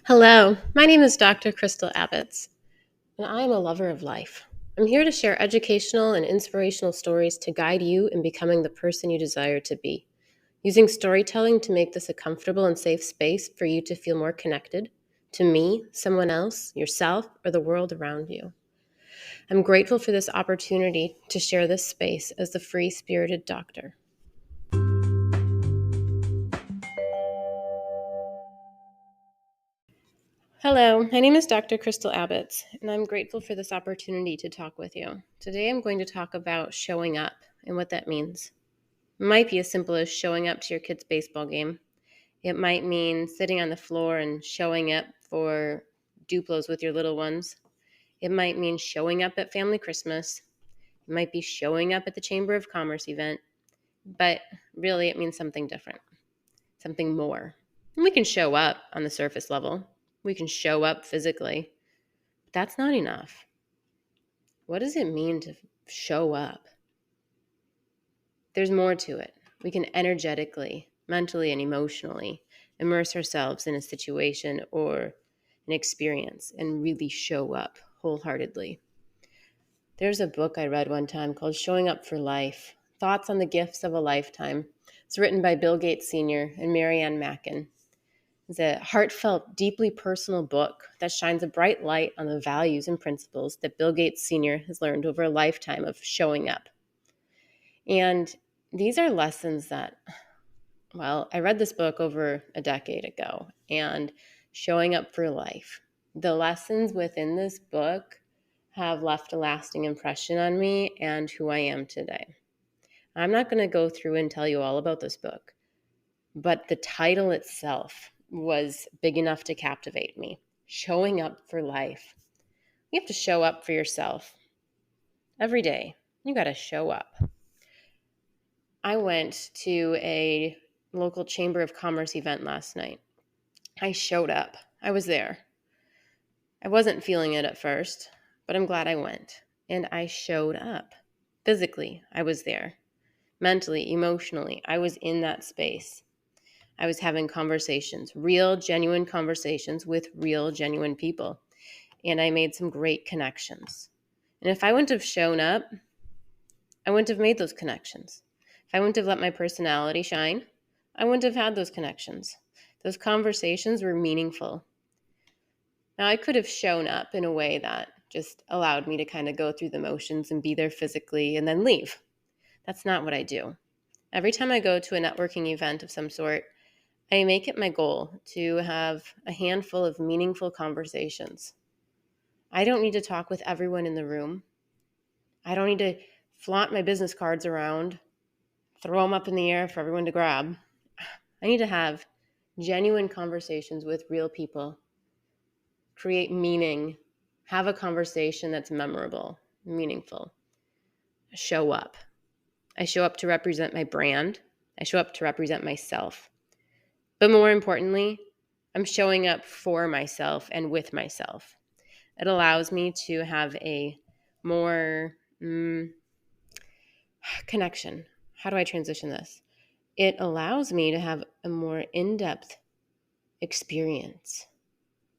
Hello, my name is Dr. Crystal Abbots, and I am a lover of life. I'm here to share educational and inspirational stories to guide you in becoming the person you desire to be, using storytelling to make this a comfortable and safe space for you to feel more connected to me, someone else, yourself, or the world around you. I'm grateful for this opportunity to share this space as the free spirited doctor. Hello, my name is Dr. Crystal Abbots, and I'm grateful for this opportunity to talk with you. Today I'm going to talk about showing up and what that means. It might be as simple as showing up to your kid's baseball game. It might mean sitting on the floor and showing up for Duplos with your little ones. It might mean showing up at family Christmas. It might be showing up at the Chamber of Commerce event, but really it means something different, something more. And we can show up on the surface level. We can show up physically. That's not enough. What does it mean to show up? There's more to it. We can energetically, mentally, and emotionally immerse ourselves in a situation or an experience and really show up wholeheartedly. There's a book I read one time called Showing Up for Life, Thoughts on the Gifts of a Lifetime. It's written by Bill Gates Sr. and Marianne Mackin. It's a heartfelt, deeply personal book that shines a bright light on the values and principles that Bill Gates Sr. has learned over a lifetime of showing up. And these are lessons that, I read this book over a decade ago, and showing up for life. The lessons within this book have left a lasting impression on me and who I am today. I'm not going to go through and tell you all about this book, but the title itself was big enough to captivate me. Showing up for life. You have to show up for yourself every day. You got to show up. I went to a local Chamber of Commerce event last night. I showed up. I was there. I wasn't feeling it at first, but I'm glad I went. And I showed up. Physically, I was there. Mentally, emotionally, I was in that space. I was having conversations, real, genuine conversations with real, genuine people. And I made some great connections. And if I wouldn't have shown up, I wouldn't have made those connections. If I wouldn't have let my personality shine, I wouldn't have had those connections. Those conversations were meaningful. Now, I could have shown up in a way that just allowed me to kind of go through the motions and be there physically and then leave. That's not what I do. Every time I go to a networking event of some sort, I make it my goal to have a handful of meaningful conversations. I don't need to talk with everyone in the room. I don't need to flaunt my business cards around, throw them up in the air for everyone to grab. I need to have genuine conversations with real people, create meaning, have a conversation that's memorable, meaningful. Show up. I show up to represent my brand. I show up to represent myself. But more importantly, I'm showing up for myself and with myself. It allows me to have a more connection. How do I transition this? It allows me to have a more in-depth experience,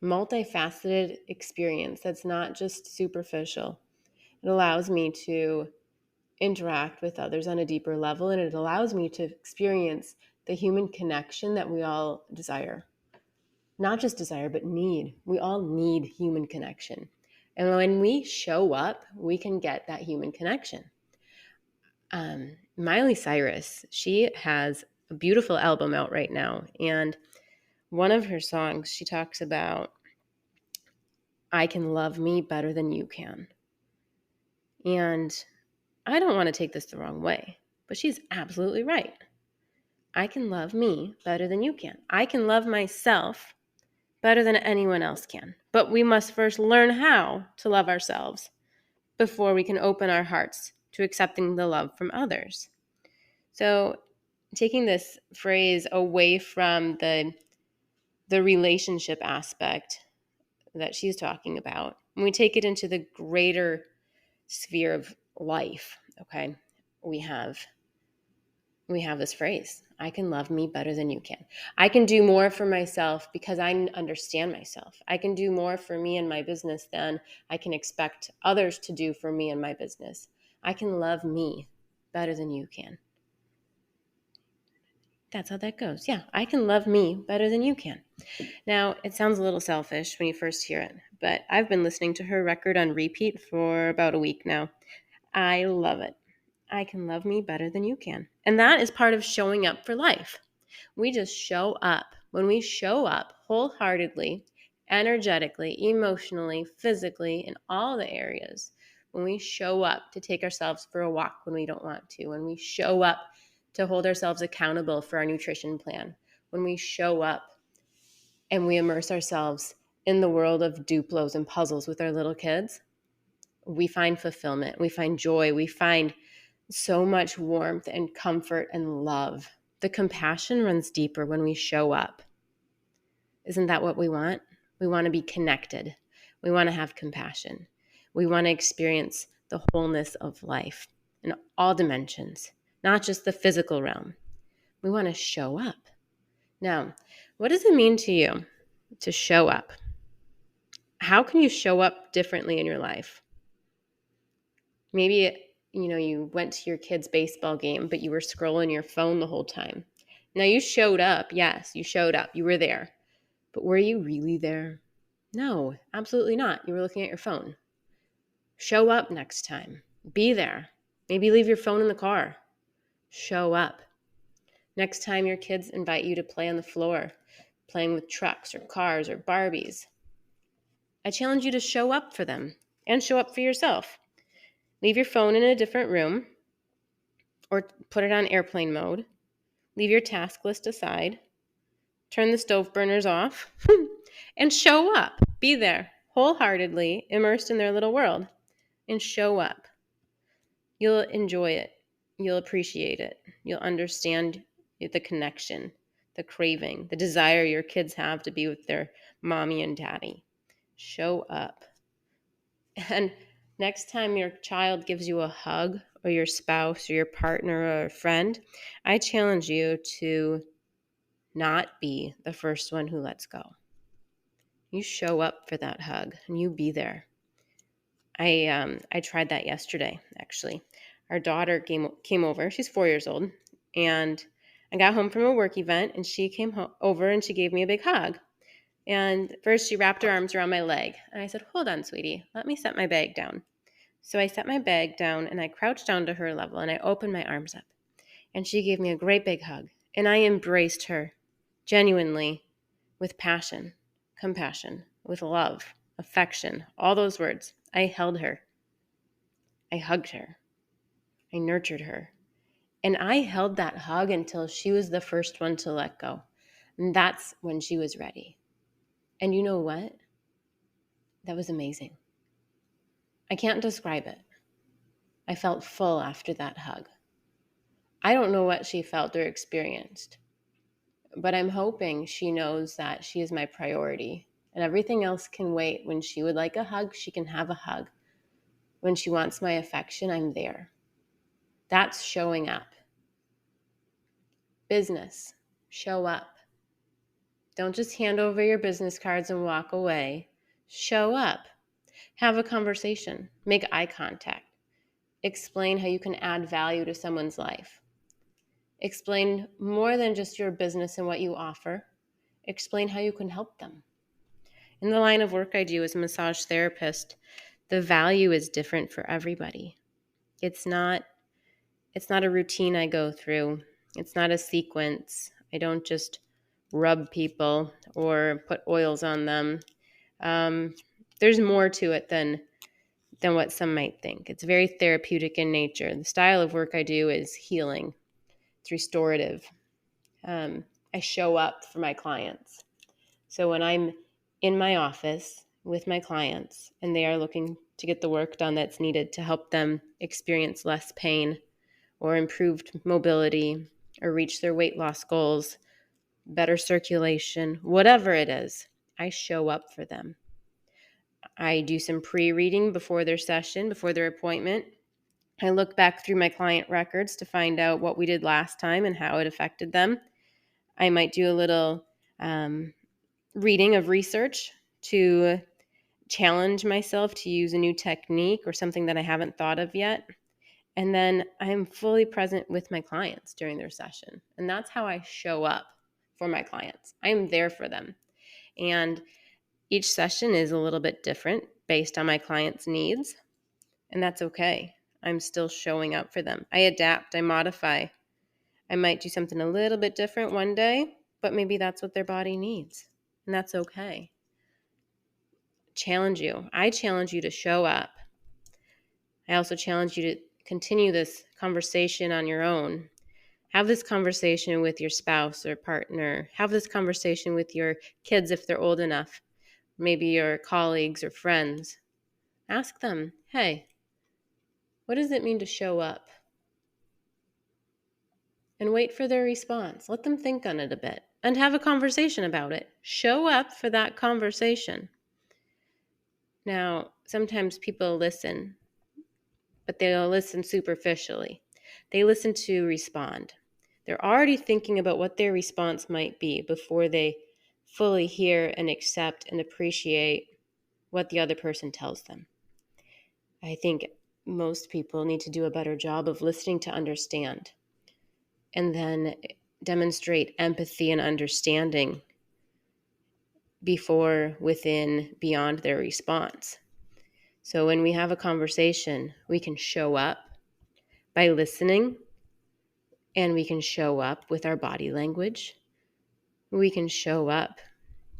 multifaceted experience that's not just superficial. It allows me to interact with others on a deeper level, and it allows me to experience the human connection that we all desire. Not just desire, but need. We all need human connection. And when we show up, we can get that human connection. Miley Cyrus, she has a beautiful album out right now. And one of her songs, she talks about, I can love me better than you can. And I don't want to take this the wrong way, but she's absolutely right. I can love me better than you can. I can love myself better than anyone else can. But we must first learn how to love ourselves before we can open our hearts to accepting the love from others. So taking this phrase away from the relationship aspect that she's talking about, when we take it into the greater sphere of life, okay, we have We have this phrase, I can love me better than you can. I can do more for myself because I understand myself. I can do more for me and my business than I can expect others to do for me and my business. I can love me better than you can. That's how that goes. Yeah, I can love me better than you can. Now, it sounds a little selfish when you first hear it, but I've been listening to her record on repeat for about a week now. I love it. I can love me better than you can. And that is part of showing up for life. We just show up. When we show up wholeheartedly, energetically, emotionally, physically, in all the areas, when we show up to take ourselves for a walk when we don't want to, when we show up to hold ourselves accountable for our nutrition plan, when we show up and we immerse ourselves in the world of Duplos and puzzles with our little kids, we find fulfillment, we find joy, we find so much warmth and comfort and love. The compassion runs deeper when we show up. Isn't that what we want? We want to be connected. We want to have compassion. We want to experience the wholeness of life in all dimensions, not just the physical realm. We want to show up. Now, what does it mean to you to show up? How can you show up differently in your life? Maybe, you went to your kid's baseball game, but you were scrolling your phone the whole time. Now you showed up. Yes, you showed up. You were there. But were you really there? No, absolutely not. You were looking at your phone. Show up next time. Be there. Maybe leave your phone in the car. Show up. Next time your kids invite you to play on the floor, playing with trucks or cars or Barbies, I challenge you to show up for them and show up for yourself. Leave your phone in a different room or put it on airplane mode. Leave your task list aside. Turn the stove burners off and show up. Be there wholeheartedly, immersed in their little world, and show up. You'll enjoy it. You'll appreciate it. You'll understand the connection, the craving, the desire your kids have to be with their mommy and daddy. Show up. And next time your child gives you a hug, or your spouse or your partner or a friend, I challenge you to not be the first one who lets go. You show up for that hug and you be there. I tried that yesterday, actually. Our daughter came over. She's 4 years old. And I got home from a work event and she came over and she gave me a big hug. And first she wrapped her arms around my leg. And I said, hold on, sweetie, let me set my bag down. So I set my bag down and I crouched down to her level and I opened my arms up. And she gave me a great big hug. And I embraced her genuinely, with passion, compassion, with love, affection, all those words. I held her. I hugged her. I nurtured her. And I held that hug until she was the first one to let go. And that's when she was ready. And you know what? That was amazing. I can't describe it. I felt full after that hug. I don't know what she felt or experienced, but I'm hoping she knows that she is my priority and everything else can wait. When she would like a hug, she can have a hug. When she wants my affection, I'm there. That's showing up. Business, show up. Don't just hand over your business cards and walk away. Show up. Have a conversation. Make eye contact. Explain how you can add value to someone's life. Explain more than just your business and what you offer. Explain how you can help them. In the line of work I do as a massage therapist, the value is different for everybody. It's not a routine I go through. It's not a sequence. I don't just rub people or put oils on them. There's more to it than what some might think. It's very therapeutic in nature. The style of work I do is healing. It's restorative. I show up for my clients. So when I'm in my office with my clients and they are looking to get the work done that's needed to help them experience less pain or improved mobility or reach their weight loss goals, better circulation, whatever it is, I show up for them. I do some pre-reading before their session, before their appointment. I look back through my client records to find out what we did last time and how it affected them. I might do a little reading of research to challenge myself to use a new technique or something that I haven't thought of yet. And then I'm fully present with my clients during their session. And that's how I show up for my clients. I am there for them. And each session is a little bit different based on my client's needs. And that's okay. I'm still showing up for them. I adapt, I modify. I might do something a little bit different one day, but maybe that's what their body needs. And that's okay. I challenge you to show up. I also challenge you to continue this conversation on your own. Have this conversation with your spouse or partner. Have this conversation with your kids if they're old enough, maybe your colleagues or friends. Ask them, hey, what does it mean to show up? And wait for their response. Let them think on it a bit and have a conversation about it. Show up for that conversation. Now, sometimes people listen, but they'll listen superficially. They listen to respond. They're already thinking about what their response might be before they fully hear and accept and appreciate what the other person tells them. I think most people need to do a better job of listening to understand and then demonstrate empathy and understanding before, within, beyond their response. So when we have a conversation, we can show up by listening, and we can show up with our body language. We can show up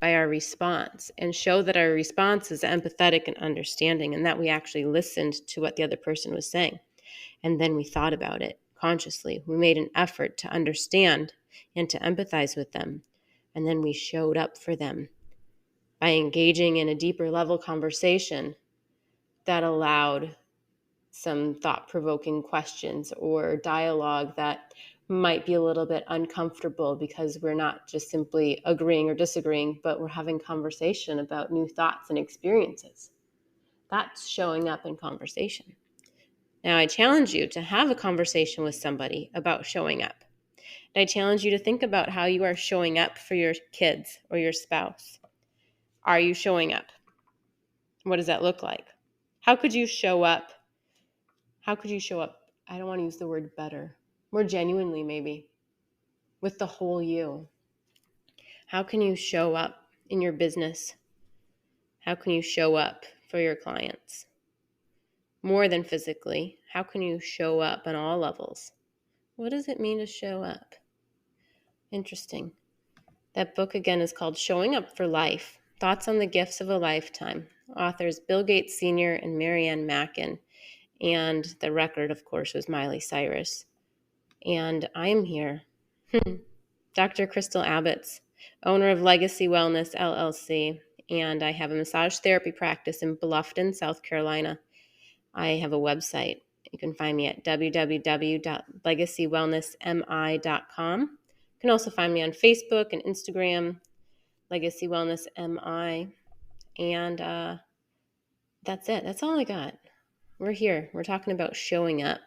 by our response and show that our response is empathetic and understanding, and that we actually listened to what the other person was saying. And then we thought about it consciously. We made an effort to understand and to empathize with them. And then we showed up for them by engaging in a deeper level conversation that allowed some thought-provoking questions or dialogue that might be a little bit uncomfortable because we're not just simply agreeing or disagreeing, but we're having conversation about new thoughts and experiences. That's showing up in conversation. Now, I challenge you to have a conversation with somebody about showing up. And I challenge you to think about how you are showing up for your kids or your spouse. Are you showing up? What does that look like? How could you show up? How could you show up? I don't want to use the word better. More genuinely, maybe, with the whole you. How can you show up in your business? How can you show up for your clients? More than physically, how can you show up on all levels? What does it mean to show up? Interesting. That book again is called Showing Up for Life, Thoughts on the Gifts of a Lifetime. Authors Bill Gates Sr. and Marianne Mackin. And the record, of course, was Miley Cyrus. And I'm here. Dr. Crystal Abbott's, owner of Legacy Wellness, LLC. And I have a massage therapy practice in Bluffton, South Carolina. I have a website. You can find me at www.legacywellnessmi.com. You can also find me on Facebook and Instagram, Legacy Wellness MI. And that's it. That's all I got. We're here. We're talking about showing up.